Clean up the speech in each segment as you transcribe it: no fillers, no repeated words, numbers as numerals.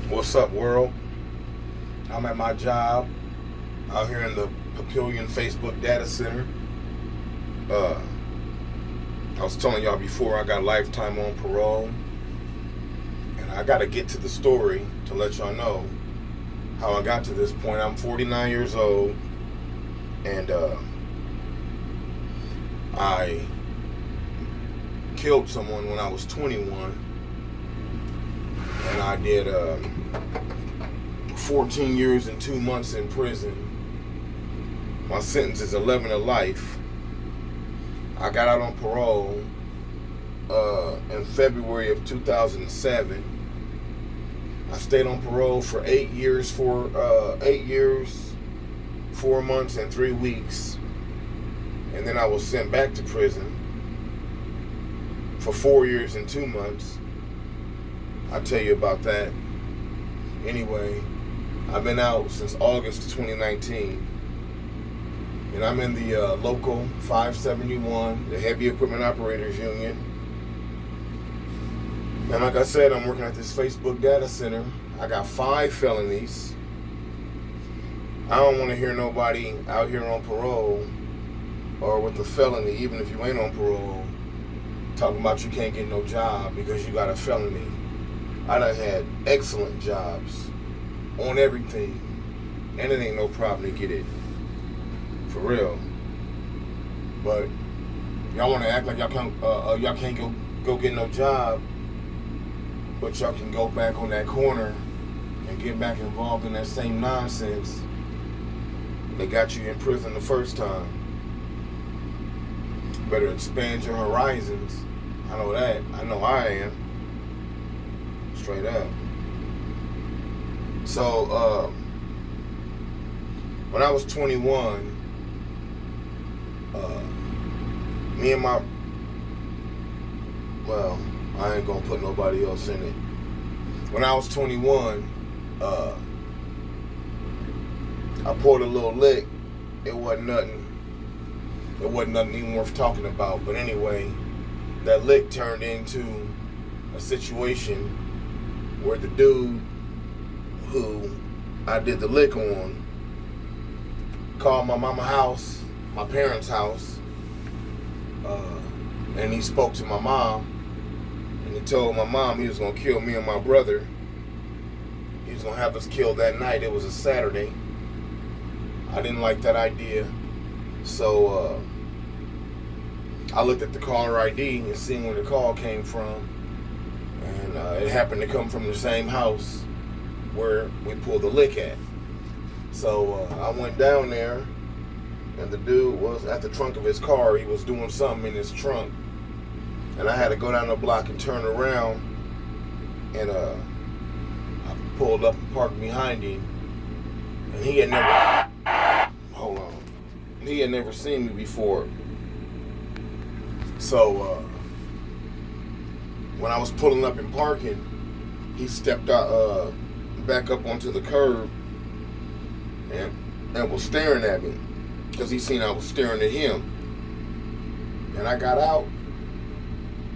What's up, world? I'm at my job out here in the Papillion Facebook data center. Uh, I was telling y'all before I got lifetime on parole, and I got to get to the story to let y'all know how I got to this point. I'm 49 years old, and I killed someone when I was 21, and I did 14 years and 2 months in prison. My sentence is 11 to life. I got out on parole in February of 2007. I stayed on parole for 8 years, 4 months, and 3 weeks. And then I was sent back to prison for 4 years and 2 months. I'll tell you about that. Anyway, I've been out since August 2019. And I'm in the local 571, the Heavy Equipment Operators Union. And like I said, I'm working at this Facebook data center. I got 5 felonies. I don't want to hear nobody out here on parole or with a felony, even if you ain't on parole, talking about you can't get no job because you got a felony. I done had excellent jobs on everything, and it ain't no problem to get it. For real. But y'all want to act like y'all can't go get no job, but y'all can go back on that corner and get back involved in that same nonsense that got you in prison the first time. Better expand your horizons. I know that. I know I am. Straight up. So, when I was 21, me and my, well, I ain't gonna put nobody else in it. When I was 21, I poured a little lick. It wasn't nothing even worth talking about. But anyway, that lick turned into a situation where the dude who I did the lick on called my mama's house, my parents' house, and he spoke to my mom, and he told my mom he was going to kill me and my brother. He was going to have us killed that night. It was a Saturday. I didn't like that idea, so I looked at the caller ID and seen where the call came from, and it happened to come from the same house where we pulled the lick at. So I went down there, and the dude was at the trunk of his car. He was doing something in his trunk, and I had to go down the block and turn around, and I pulled up and parked behind him, and he had never seen me before. So when I was pulling up and parking, he stepped out, back up onto the curb, and was staring at me because he seen I was staring at him. And I got out.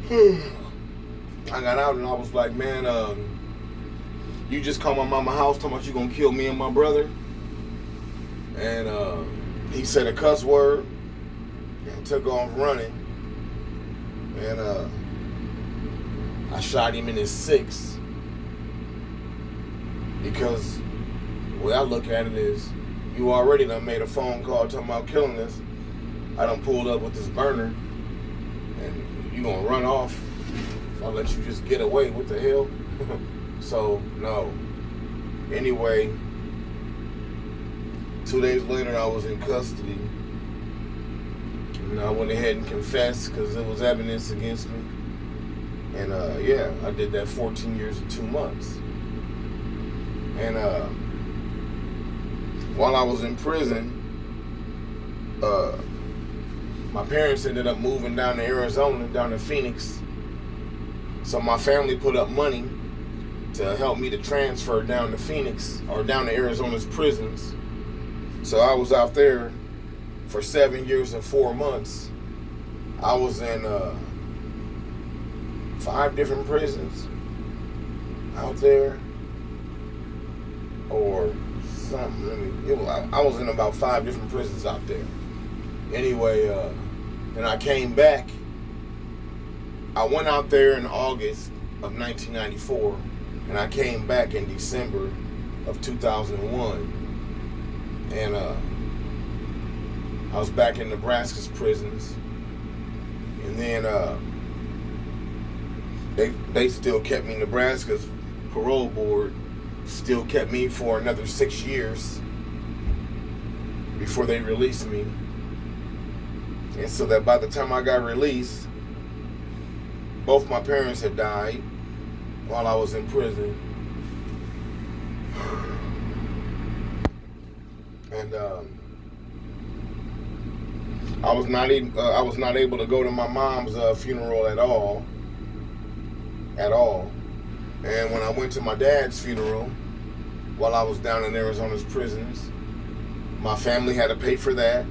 And I was like, man, you just called my mama's house talking about you gonna kill me and my brother. And he said a cuss word and took off running. And I shot him in his 6. Because the way I look at it is, you already done made a phone call talking about killing us. I done pulled up with this burner, and you gonna run off. So I'll let you just get away. What the hell? So, no. Anyway, 2 days later, I was in custody. And I went ahead and confessed because there was evidence against me. And, yeah, I did that 14 years and 2 months. And, while I was in prison, my parents ended up moving down to Arizona, down to Phoenix. So my family put up money to help me to transfer down to Phoenix, or down to Arizona's prisons. So I was out there for 7 years and 4 months. I was in 5 different prisons out there. or something. I was in about 5 different prisons out there. Anyway, and I came back. I went out there in August of 1994, and I came back in December of 2001. And I was back in Nebraska's prisons. And then they still kept me. Nebraska's parole board still kept me for another 6 years before they released me. And so that by the time I got released, both my parents had died while I was in prison. And I was not able to go to my mom's funeral at all. And when I went to my dad's funeral while I was down in Arizona's prisons, my family had to pay for that.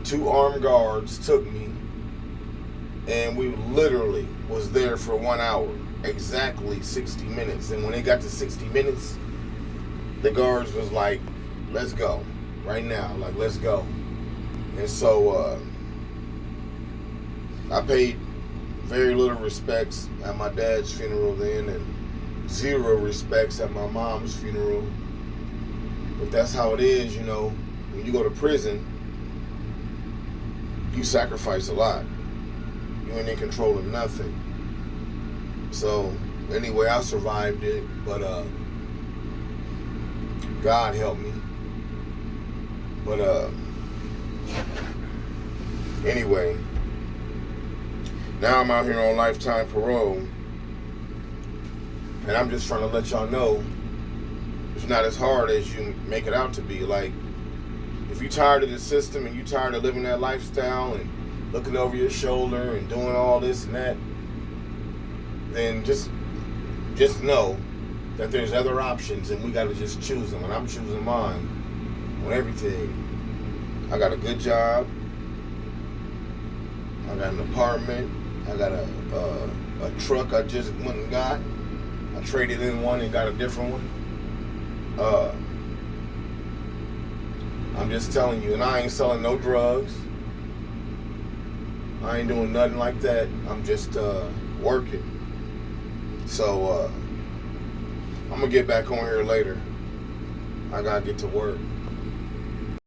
2 armed guards took me, and we literally was there for 1 hour, exactly 60 minutes. And when they got to 60 minutes, the guards was like, let's go right now, like, let's go. And so I paid very little respects at my dad's funeral then, and 0 respects at my mom's funeral. But that's how it is, you know. When you go to prison, you sacrifice a lot. You ain't in control of nothing. So anyway, I survived it, but God helped me. But anyway, now I'm out here on lifetime parole, and I'm just trying to let y'all know it's not as hard as you make it out to be. Like, if you're tired of the system and you're tired of living that lifestyle and looking over your shoulder and doing all this and that, then just know that there's other options, and we got to just choose them. And I'm choosing mine on everything. I got a good job. I got an apartment. I got a truck I just went and got. I traded in one and got a different one. I'm just telling you, and I ain't selling no drugs. I ain't doing nothing like that. I'm just working. So I'm gonna get back on here later. I gotta get to work.